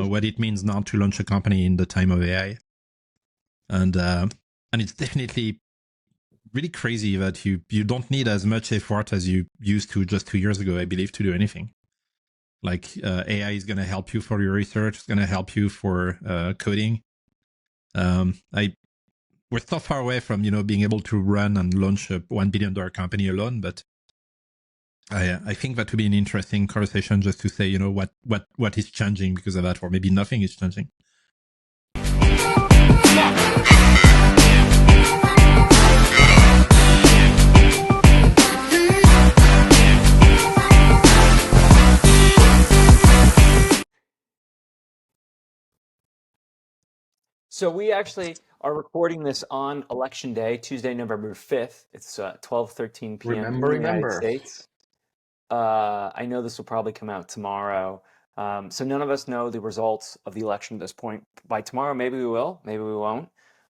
what it means now to launch a company in the time of AI, and it's definitely really crazy that you don't need as much effort as you used to just 2 years ago, I believe, to do anything. Like AI is going to help you for your research, it's going to help you for coding. I We're so far away from being able to run and launch a $1 billion company alone, but I think that would be an interesting conversation just to say what is changing because of that, or maybe nothing is changing. So we actually are recording this on Election Day, Tuesday, November 5th. It's 12:13 p.m. in the United States. I know this will probably come out tomorrow. So none of us know the results of the election at this point. By tomorrow, maybe we will, maybe we won't.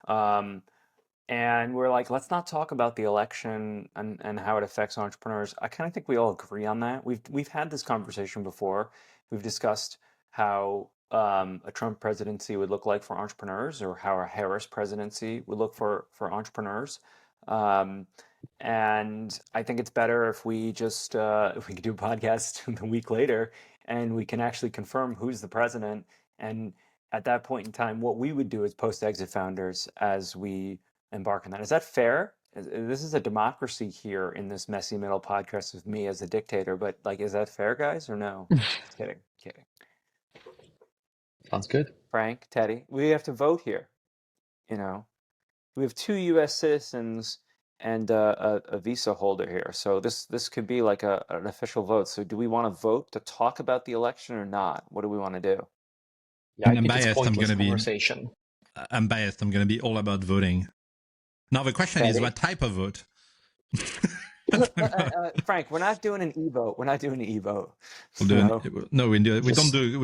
And we're like, let's not talk about the election and how it affects entrepreneurs. I kind of think we all agree on that. We've had this conversation before. We've discussed how a Trump presidency would look like for entrepreneurs, or how a Harris presidency would look for entrepreneurs. And I think it's better if we just if we could do a podcast a week later and we can actually confirm who's the president. And at that point in time, what we would do as post-exit founders as we embark on that. Is that fair? This is a democracy here in this messy middle podcast with me as a dictator, but like, is that fair, guys, or no? Just kidding. Sounds good. Frank, Teddy, we have to vote here. We have 2 U.S. citizens and a visa holder here, so this could be like an official vote. So do we want to vote to talk about the election or not? What do we want to do? Yeah, I I'm think it's biased. pointless conversation. I'm biased. I'm going to be all about voting. Now the question is, what type of vote? Frank, we're not doing an e-vote. We're not doing an e-vote. No, we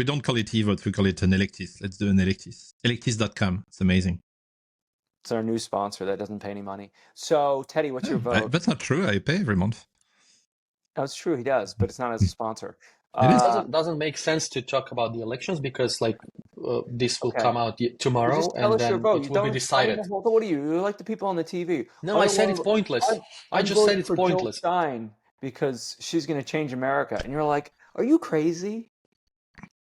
don't call it e-vote. We call it an electis. Let's do an electis. Electis.com. It's amazing. It's our new sponsor that doesn't pay any money. So, Teddy, what's your vote? That's not true. I pay every month. That's true. He does, but it's not as a sponsor. It doesn't make sense to talk about the elections because this will come out tomorrow and then it will be decided. What are you? You're like the people on the TV. No, I said it's pointless. I just said it's pointless. Jill Stein because she's going to change America, and you're like, are you crazy?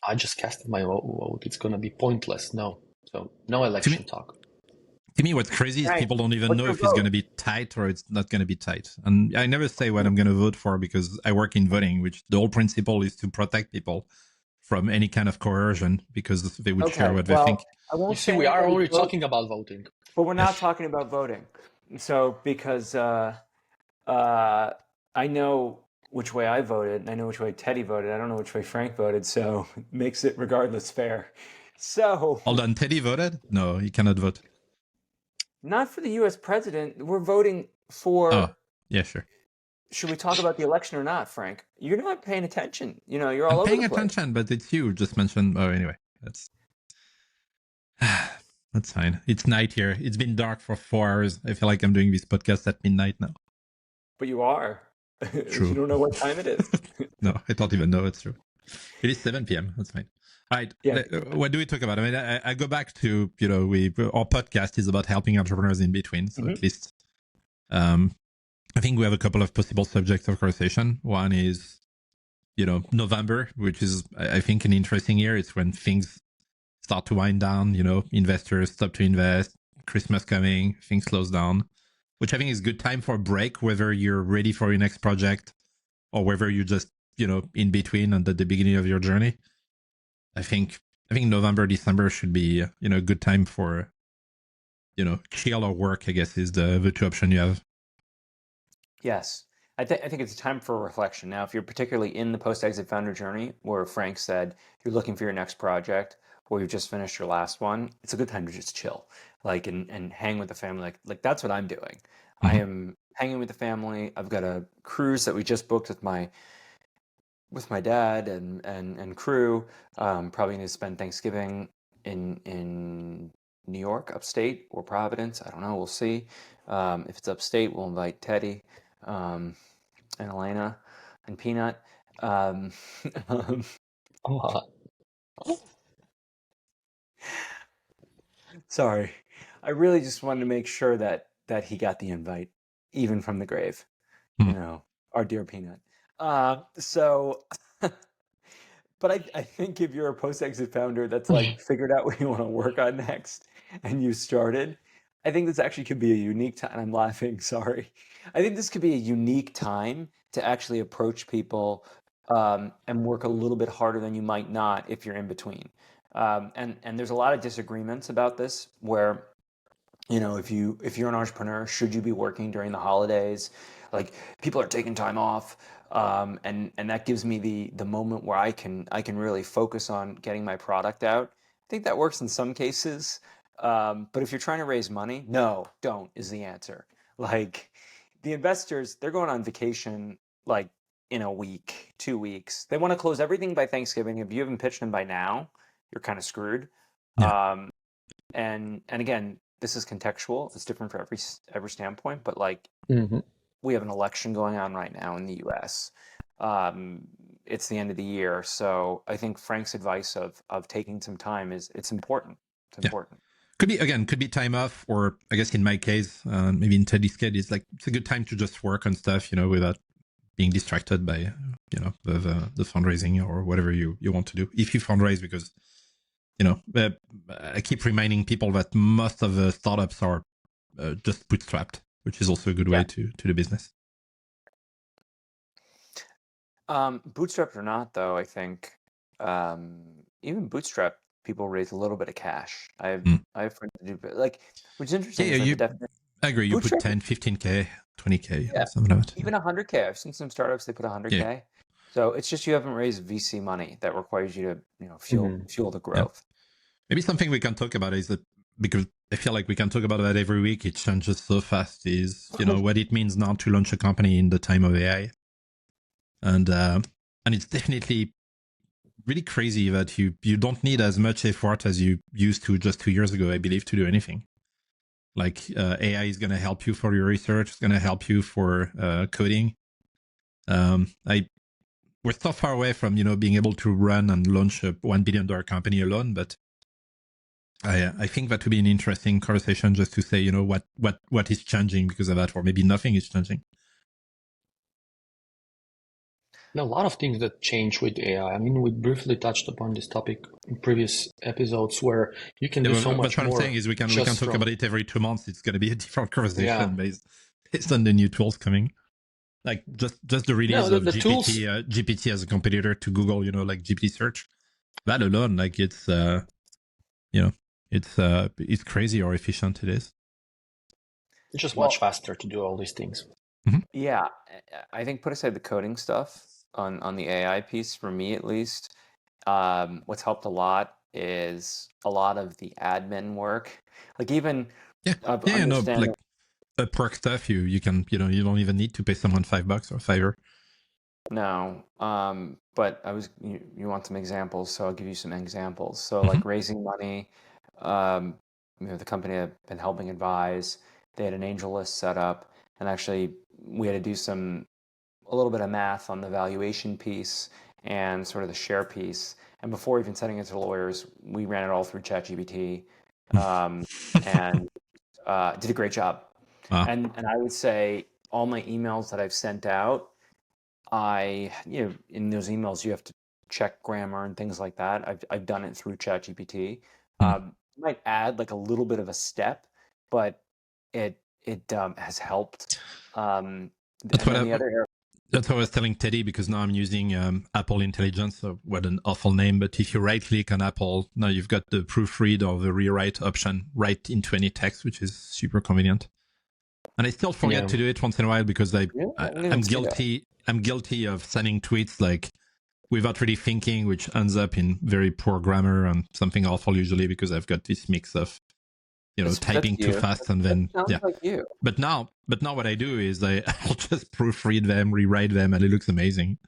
I just casted my vote. It's going to be pointless. No, so no election talk. To me, what's crazy is people don't even know if it's going to be tight or it's not going to be tight. And I never say what I'm going to vote for because I work in voting, which the whole principle is to protect people from any kind of coercion because they would share what they think. You see, we are already talking about voting. But we're not talking about voting. So because I know which way I voted, and I know which way Teddy voted. I don't know which way Frank voted, so it makes it regardless fair. So hold on, Teddy voted? No, he cannot vote. Not for the U.S. president. We're voting for. Oh, yeah, sure. Should we talk about the election or not, Frank? You're not paying attention. You're all over the place. I'm paying attention, but it's you just mentioned. Oh, anyway, that's fine. It's night here. It's been dark for 4 hours. I feel like I'm doing this podcast at midnight now. But you are. True. You don't know what time it is. No, I don't even know. It's true. It is 7 p.m. That's fine. All right. Yeah. What do we talk about? I mean, I go back to, our podcast is about helping entrepreneurs in between. So at least, I think we have a couple of possible subjects of conversation. One is, November, which is, I think, an interesting year. It's when things start to wind down, investors stop to invest, Christmas coming, things slows down, which I think is a good time for a break, whether you're ready for your next project or whether you're just, in between and at the beginning of your journey. I think November, December should be, a good time for, chill or work, I guess, is the two options you have. Yes. I think it's a time for reflection. Now, if you're particularly in the post-exit founder journey, where Frank said you're looking for your next project, or you've just finished your last one, it's a good time to just chill, and hang with the family. Like that's what I'm doing. Mm-hmm. I am hanging with the family. I've got a cruise that we just booked with my dad and crew. Probably going to spend Thanksgiving in New York, upstate, or Providence. I don't know. We'll see. If it's upstate, we'll invite Teddy and Elena and Peanut. Sorry. I really just wanted to make sure that he got the invite, even from the grave. You know, our dear Peanut. So, but I think if you're a post-exit founder that's like figured out what you want to work on next and you started, I think this actually could be a unique time. I'm laughing, sorry. I think this could be a unique time to actually approach people and work a little bit harder than you might not if you're in between. And there's a lot of disagreements about this where, you know, if you're an entrepreneur, should you be working during the holidays? Like, people are taking time off, and that gives me the moment where I can really focus on getting my product out. I think that works in some cases, but if you're trying to raise money, no, don't is the answer. Like, the investors, they're going on vacation like in a week, 2 weeks. They want to close everything by Thanksgiving. If you haven't pitched them by now, you're kind of screwed. Yeah. And again, this is contextual. It's different for every standpoint, but like, we have an election going on right now in the U.S. It's the end of the year, so I think Frank's advice of taking some time it's important. It's important. Could be time off, or I guess in my case, maybe in Teddy's case, it's a good time to just work on stuff, you know, without being distracted by, you know, the fundraising or whatever you want to do. If you fundraise, because, you know, I keep reminding people that most of the startups are just bootstrapped, which is also a good way to do business. Bootstrapped or not, though, I think even bootstrap people raise a little bit of cash. I have friends who do, like, which is interesting. Yeah, I agree. You put 10, 15K, 20K, something like that. Even 100K. I've seen some startups, they put 100K. Yeah. So it's just you haven't raised VC money that requires you to, you know, fuel the growth. Yeah. Maybe something we can talk about is that, because I feel like we can talk about that every week, it changes so fast, is, you know, what it means now to launch a company in the time of AI. And it's definitely really crazy that you don't need as much effort as you used to just 2 years ago, I believe, to do anything. Like, AI is going to help you for your research. It's going to help you for coding. We're so far away from, you know, being able to run and launch a $1 billion company alone, but I think that would be an interesting conversation, just to say, you know, what is changing because of that, or maybe nothing is changing. A lot of things that change with AI. I mean, we briefly touched upon this topic in previous episodes, where you can do so much more. But what I'm saying is we can talk about it every 2 months. It's going to be a different conversation based on the new tools coming. Like, just the release of GPT as a competitor to Google, you know, like GPT search. That alone, like, it's you know, it's crazy how efficient it is. It's just much faster to do all these things. Yeah, I think, put aside the coding stuff, on the AI piece, for me at least, what's helped a lot is a lot of the admin work. Like, even like Upwork stuff, you can, you know, you don't even need to pay someone $5 or $5. No, but you want some examples, so I'll give you some examples. So, like, raising money, you know, the company I've been helping advise, they had an angel list set up, and actually we had to do a little bit of math on the valuation piece and sort of the share piece. And before even sending it to lawyers, we ran it all through ChatGPT, and did a great job. Wow. And I would say all my emails that I've sent out, you know, in those emails you have to check grammar and things like that. I've done it through ChatGPT. Might add like a little bit of a step, but it has helped. That's what I was telling Teddy, because now I'm using Apple Intelligence. So what an awful name, but if you right click on Apple, now you've got the proofread or the rewrite option right into any text, which is super convenient. And I still forget to do it once in a while, because I'm guilty of sending tweets like without really thinking, which ends up in very poor grammar and something awful usually, because I've got this mix of, you know, typing too fast, and then like you. But now what I do is I'll just proofread them, rewrite them, and it looks amazing.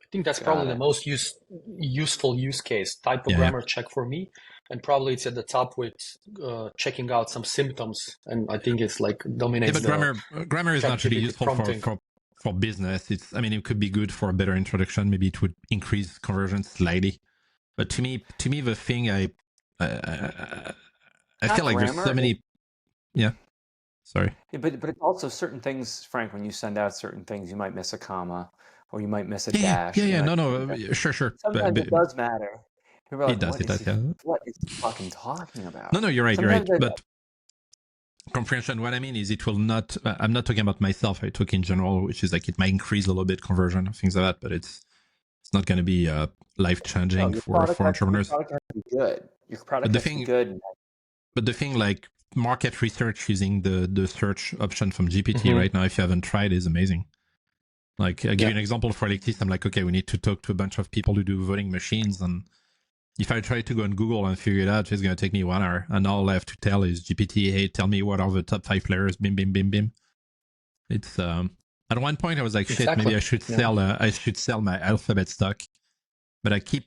I think that's probably the most useful use case. Typogrammer check for me, and probably it's at the top with checking out some symptoms, and I think it's like dominates. Yeah, but grammar is not really useful for business. It could be good for a better introduction. Maybe it would increase conversion slightly, but to me the thing I feel like there's so many. Yeah. Sorry. Yeah, but it's also certain things, Frank. When you send out certain things, you might miss a comma, or you might miss a dash. Yeah. No. Sure. Sometimes it does matter. People are like, it does. Yeah. What is he fucking talking about? No, you're right. But comprehension, what I mean is it will not, I'm not talking about myself. I talk in general, which is like it might increase a little bit conversion and things like that, but it's not going to be life changing for entrepreneurs. Your product has to be good. Your product has to be good. But the thing like market research using the search option from GPT right now, if you haven't tried, is amazing. Like I'll give you an example for like this. I'm like, okay, we need to talk to a bunch of people who do voting machines. And if I try to go on Google and figure it out, it's going to take me 1 hour. And all I have to tell is GPT, hey, tell me what are the top 5 players, bim, bim, bim, bim. It's, at one point I was like, shit, maybe I should sell my Alphabet stock. But I keep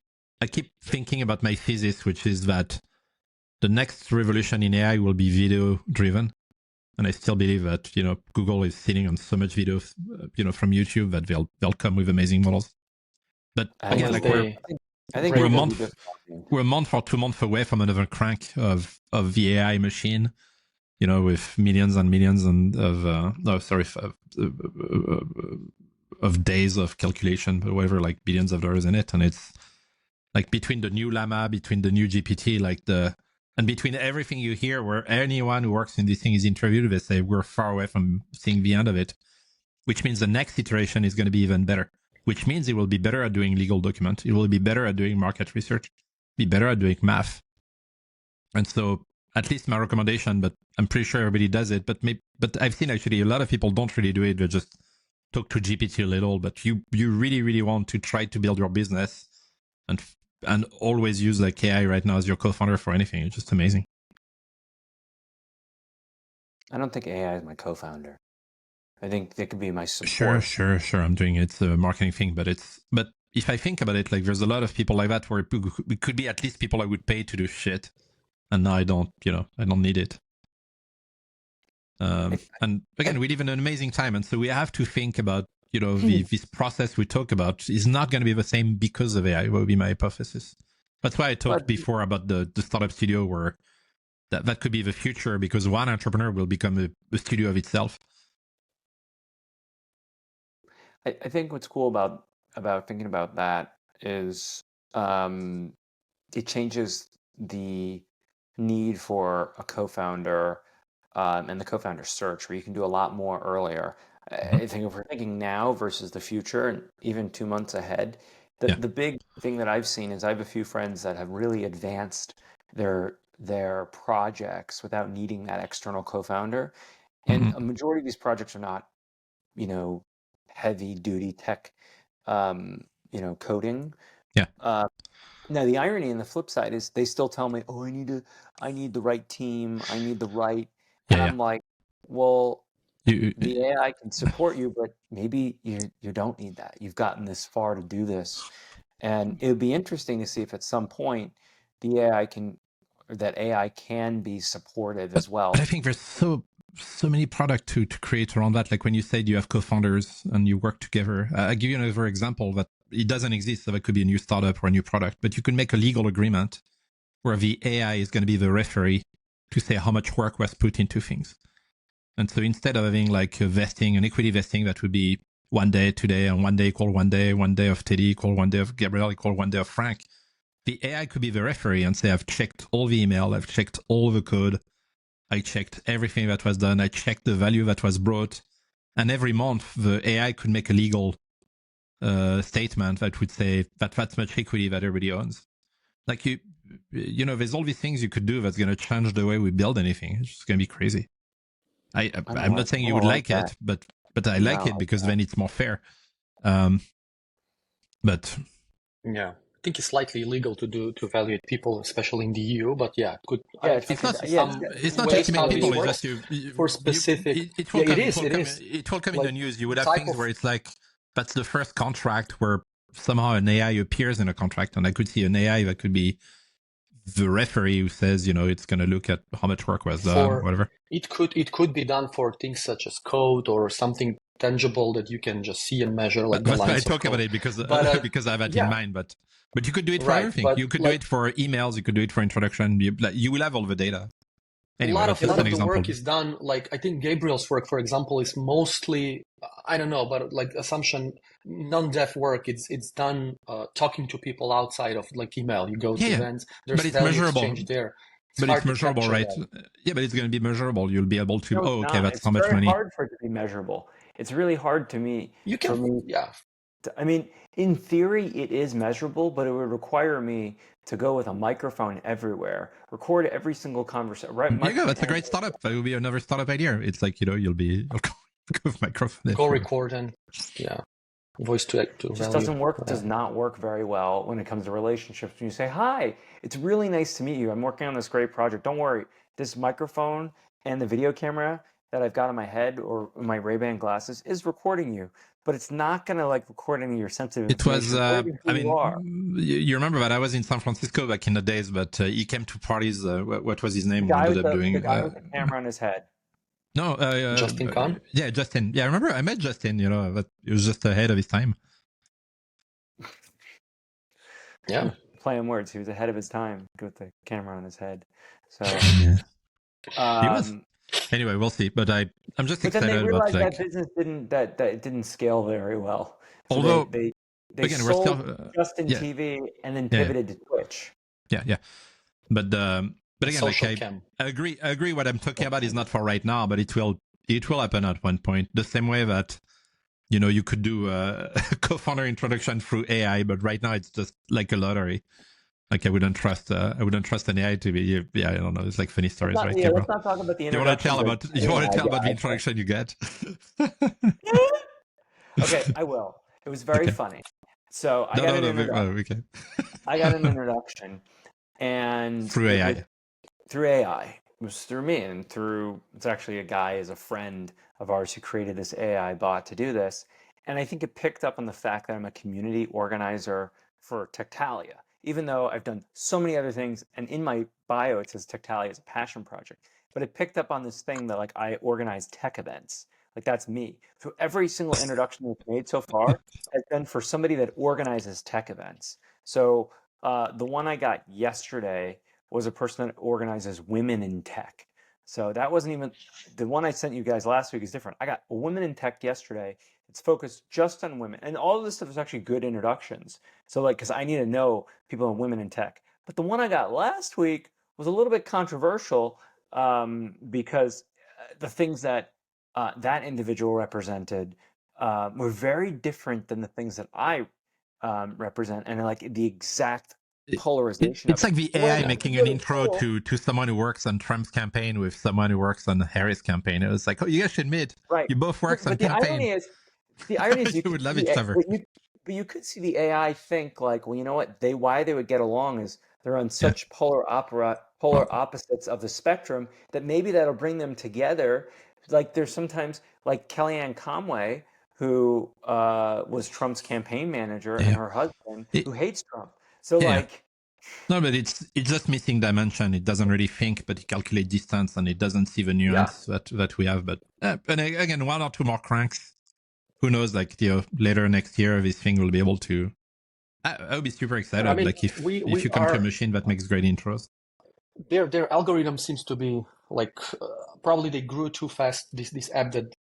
thinking about my thesis, which is that the next revolution in AI will be video driven. And I still believe that, Google is sitting on so much video, from YouTube that they'll come with amazing models. But again, like we're a month or 2 months away from another crank of the AI machine, with millions and millions of days of calculation, but whatever, like billions of dollars in it. And it's like between the new Llama, between the new GPT, and between everything you hear where anyone who works in this thing is interviewed, they say we're far away from seeing the end of it, which means the next iteration is going to be even better, which means it will be better at doing legal document. It will be better at doing market research, be better at doing math. And so at least my recommendation, but I'm pretty sure everybody does it, but I've seen actually a lot of people don't really do it. They just talk to GPT a little, but you really, really want to try to build your business and always use like AI right now as your co-founder for anything. It's just amazing. I don't think AI is my co-founder. I think they could be my support. Sure. I'm doing it. It's a marketing thing, but if I think about it, like there's a lot of people like that where it could be at least people I would pay to do shit. And now I don't need it. And again, we live in an amazing time. And so we have to think about, this process we talk about is not going to be the same because of AI, would be my hypothesis. That's why I talked before about the startup studio where that could be the future because one entrepreneur will become a studio of itself. I think what's cool about thinking about that is it changes the need for a co-founder and the co-founder search where you can do a lot more earlier. I think if we're thinking now versus the future and even 2 months ahead, the big thing that I've seen is I have a few friends that have really advanced their projects without needing that external co-founder. And a majority of these projects are not, heavy duty tech, coding. Yeah. Now the irony and the flip side is they still tell me, "Oh, I need the right team. I need the right," and I'm like, "Well, the AI can support you, but maybe you don't need that. You've gotten this far to do this." And it would be interesting to see if at some point the AI can be supported as well. But I think there's so many products to create around that. Like when you said you have co-founders and you work together. I'll give you another example that it doesn't exist. So that could be a new startup or a new product, but you could make a legal agreement where the AI is going to be the referee to say how much work was put into things. And so instead of having like a vesting, an equity vesting that would be 1 day today and 1 day equal 1 day, 1 day of Teddy equal 1 day of Gabriel equal 1 day of Frank, the AI could be the referee and say, I've checked all the email, I've checked all the code, I checked everything that was done, I checked the value that was brought. And every month the AI could make a legal statement that would say that's much equity that everybody owns. Like there's all these things you could do that's going to change the way we build anything. It's just going to be crazy. I'm not saying you would like it, but I like it because then it's more fair. But yeah, I think it's slightly illegal to evaluate people, especially in the EU. But yeah, good. Yeah, it's not just people. It's just for specific. It will come in the news. You would have things where it's like that's the first contract where somehow an AI appears in a contract, and I could see an AI that could be the referee who says, it's going to look at how much work was done, or whatever. It could be done for things such as code or something tangible that you can just see and measure, like the lines. I talk about it because I have that in mind. But you could do it for everything. You could do it for emails. You could do it for introduction. You will have all the data. Anyway, a lot of the example. work is done. Like I think Gabriel's work, for example, is mostly, I don't know, but like assumption non-dev work. It's done talking to people outside of like email. You go to events. There's but it's value measurable. exchange there. But it's measurable, right? That. Yeah, but it's going to be measurable. You'll be able to. No, Oh, okay, that's it's how much money. It's very hard for it to be measurable. It's really hard to me. For me, yeah. I mean, in theory, it is measurable, but it would require me to go with a microphone everywhere, record every single conversation. Right? There you go. That's a great startup. That would be another startup idea. It's like, you'll go with microphone. Go record and voice to it just doesn't work. Does not work very well when it comes to relationships. When you say, "Hi, it's really nice to meet you. I'm working on this great project. Don't worry, this microphone and the video camera that I've got on my head or my Ray-Ban glasses is recording you, but it's not going to like record any of your sensitive information. I mean, you remember that I was in San Francisco back in the days, but he came to parties. What was his name? The guy with the camera on his head. No, Justin Kahn? Yeah, Justin. Yeah, I remember I met Justin, but he was just ahead of his time. Yeah. Playing words. He was ahead of his time with the camera on his head. So he was. Anyway, we'll see. But I'm just excited then they about that business didn't scale very well. So although they again, sold Justin TV and then pivoted to Twitch. Yeah. But again, like I agree. What I'm talking about is not for right now, but it will happen at one point. The same way that you could do a co-founder introduction through AI, but right now it's just like a lottery. Like I wouldn't trust an AI to be. I don't know. It's like funny stories, right? Yeah, let's not talk about the introduction. You want to tell about the introduction you get? Okay, I will. It was very funny. So I got an introduction, and through AI. Through AI. It was through me and it's actually a guy is a friend of ours who created this AI bot to do this. And I think it picked up on the fact that I'm a community organizer for Tectalia, even though I've done so many other things. And in my bio, it says Tectalia is a passion project, but it picked up on this thing that like I organize tech events. Like that's me. So every single introduction we've made so far has been for somebody that organizes tech events. So the one I got yesterday was a person that organizes women in tech. So that wasn't even the one I sent you guys last week is different. I got a women in tech yesterday. It's focused just on women. And all of this stuff is actually good introductions. So like, because I need to know people and women in tech. But the one I got last week was a little bit controversial because the things that that individual represented were very different than the things that I represent, and like the exact polarization. It's like the AI making an intro to someone who works on Trump's campaign with someone who works on Harris' campaign. It was like, oh, you guys should meet. Right. You both work on campaign. The irony is you would love each other. But you could see the AI think like, well, you know what? Why they would get along is they're on such polar opposites of the spectrum that maybe that'll bring them together. Like there's sometimes like Kellyanne Conway, who was Trump's campaign manager, and her husband who hates Trump. So no, but it's just missing dimension. It doesn't really think, but it calculates distance, and it doesn't see the nuance that we have. But again, one or two more cranks. Who knows? Like later next year, this thing will be able to. I would be super excited. I mean, like if you come to a machine that makes great intros. Their algorithm seems to be like probably they grew too fast. This app that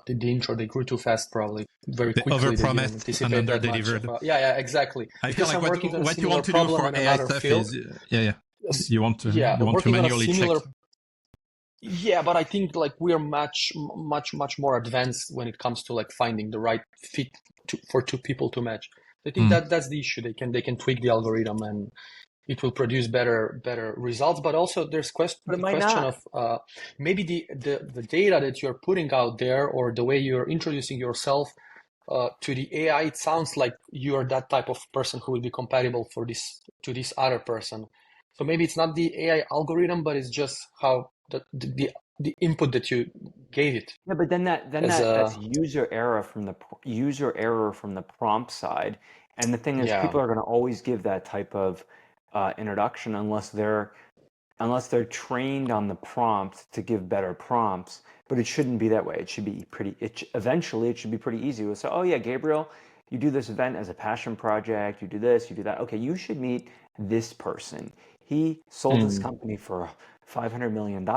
did the intro, they grew too fast. Probably very quickly. They overpromised and under-delivered. Exactly. I feel like what you want to do for AI stuff is you want to manually check. Yeah, but I think like we are much more advanced when it comes to like finding the right fit for two people to match. I think that's the issue. They can tweak the algorithm and it will produce better results. But also there's the question of maybe the data that you're putting out there or the way you're introducing yourself to the AI. It sounds like you are that type of person who will be compatible to this other person. So maybe it's not the AI algorithm, but it's just how the input that you gave it. Yeah, but then that's user error from the prompt side. And the thing is, people are going to always give that type of introduction unless they're trained on the prompt to give better prompts. But it shouldn't be that way. It should be eventually it should be pretty easy. So, oh yeah, Gabriel, you do this event as a passion project. You do this, you do that. Okay, you should meet this person. He sold his company for $500 million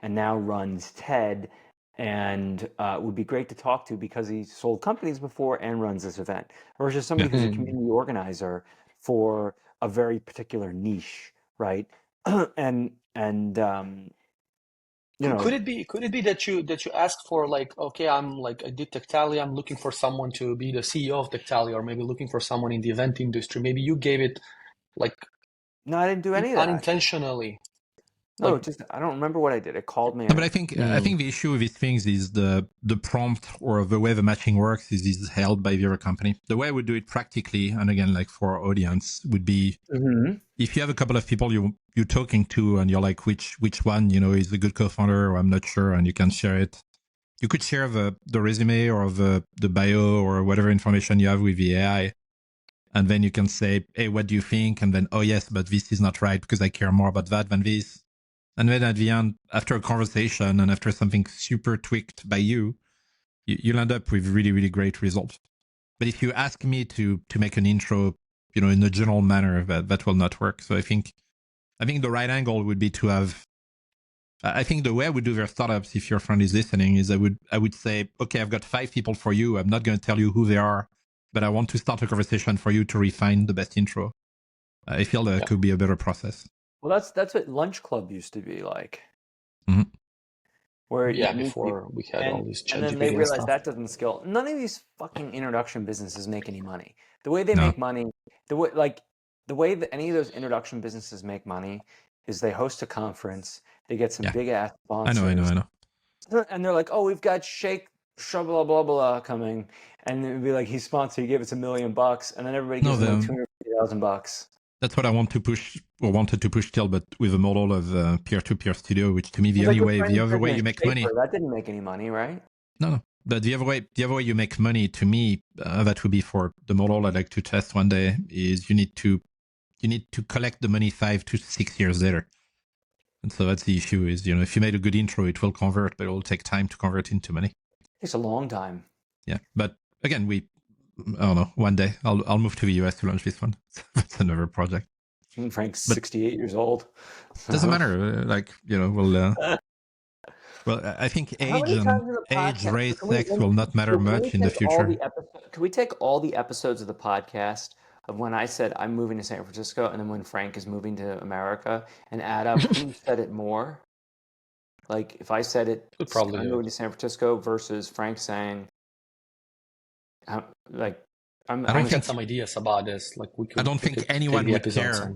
and now runs TED and would be great to talk to because he sold companies before and runs this event, versus somebody who's a community organizer for a very particular niche, right? and you know, could it be that you asked for, like, okay, I'm like, I did Tectalia, I'm looking for someone to be the CEO of Tectalia, or maybe looking for someone in the event industry. Maybe you gave it like no, I didn't do any of that unintentionally. No, Like, just I don't remember what I did. It called me. No, but I think the issue with these things is the prompt or the way the matching works is held by the other company. The way I would do it practically, and again, like for our audience, would be if you have a couple of people you're talking to, and you're like, which one is a good co-founder, or I'm not sure, and you can share it. You could share the resume or the bio or whatever information you have with the AI, and then you can say, hey, what do you think? And then, oh yes, but this is not right because I care more about that than this. And then at the end, after a conversation and after something super tweaked by you'll end up with really, really great results. But if you ask me to make an intro, in a general manner, that will not work. So I think the right angle would be to have. I think the way I would do their startups, if your friend is listening, is I would say, okay, I've got 5 people for you. I'm not going to tell you who they are, but I want to start a conversation for you to refine the best intro. I feel that could be a better process. Well, that's what Lunch Club used to be like. Mm-hmm. Where before we had all these ChatGPT and then they realized that doesn't scale. None of these fucking introduction businesses make any money. The way they make money, the way that any of those introduction businesses make money is they host a conference, they get some big ass sponsors. I know. And they're like, oh, we've got Shake blah blah blah coming, and it'd be like, he's sponsored, he gave us $1 million, and then everybody gives him like $250,000. That's what I want to push, or wanted to push still, but with a model of peer-to-peer studio, which to me the other way you make money. That didn't make any money, right? No. But the other way you make money, to me, that would be for the model I'd like to test one day. Is you need to collect the money 5 to 6 years later. And so that's the issue. Is if you made a good intro, it will convert, but it will take time to convert into money. It takes a long time. Yeah, but again, I don't know. One day I'll move to the US to launch this one. That's another project. Frank's 68 years old. Doesn't matter. We'll. Well, I think age, race, sex will not matter much in the future. Can we take all the episodes of the podcast of when I said I'm moving to San Francisco, and then when Frank is moving to America, and add up who said it more? Like if I said it, I'm moving to San Francisco versus Frank saying. I got some ideas about this. Like I don't think anyone would care.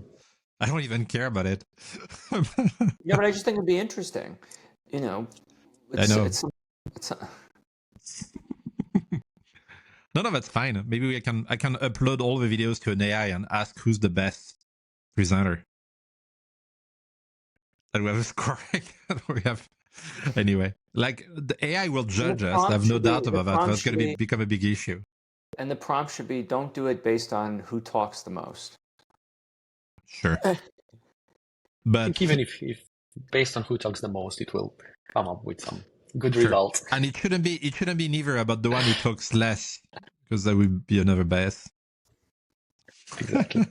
I don't even care about it. Yeah, but I just think it'd be interesting. I know. No, that's fine. Maybe I can upload all the videos to an AI and ask who's the best presenter. And we have a score. We have. Anyway, like the AI will judge us. I have no doubt about that. That's going to become a big issue. And the prompt should be, don't do it based on who talks the most. Sure. But even if based on who talks the most, it will come up with some good results. And it shouldn't be neither about the one who talks less, because that would be another bias. Exactly.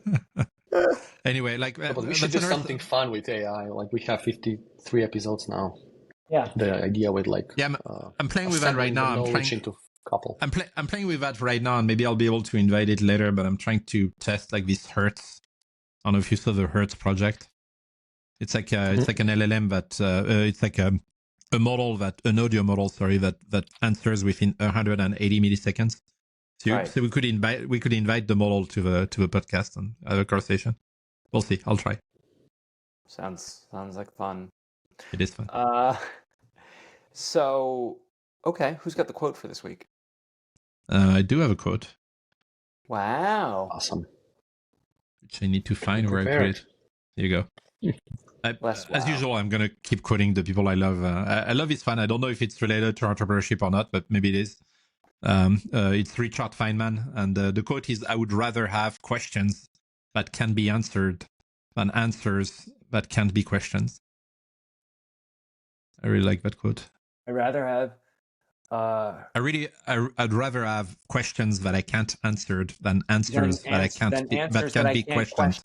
Anyway, but we should do something fun with AI. Like we have 53 episodes now. Yeah. The idea with I'm playing with that right now. I'm playing with that right now, and maybe I'll be able to invite it later. But I'm trying to test like this Hertz. I don't know if you saw the Hertz project. It's like it's like an LLM that it's like an audio model, that answers within 180 milliseconds. So we could invite the model to the podcast and have a conversation. We'll see. I'll try. Sounds like fun. It is fun. So okay, who's got the quote for this week? I do have a quote. Wow. Awesome. Which I need to find where I put it. Here you go. As usual, I'm going to keep quoting the people I love. I love this fan. I don't know if it's related to entrepreneurship or not, but maybe it is. It's Richard Feynman. And the quote is, I would rather have questions that can be answered than answers that can't be questions. I really like that quote. I'd rather have... I'd rather have questions that I can't answer than answers that can be questioned.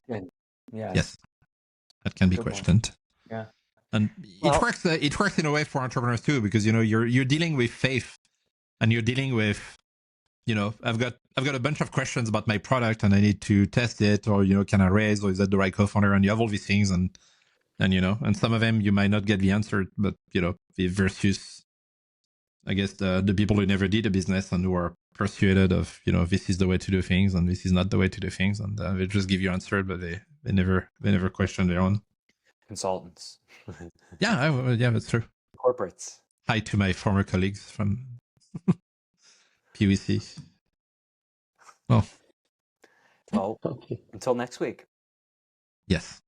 Yeah. Yes, that can be questioned. Yeah. And it works. It works in a way for entrepreneurs too, because you're dealing with faith, and you're dealing with, I've got a bunch of questions about my product, and I need to test it, or can I raise, or is that the right co-founder? And you have all these things, and some of them you might not get the answer, but versus, I guess, the people who never did a business and who are persuaded of this is the way to do things and this is not the way to do things, and they just give you answer, but they never question their own. Consultants. Yeah, that's true. Corporates. Hi to my former colleagues from PwC. Well, okay. Until next week. Yes.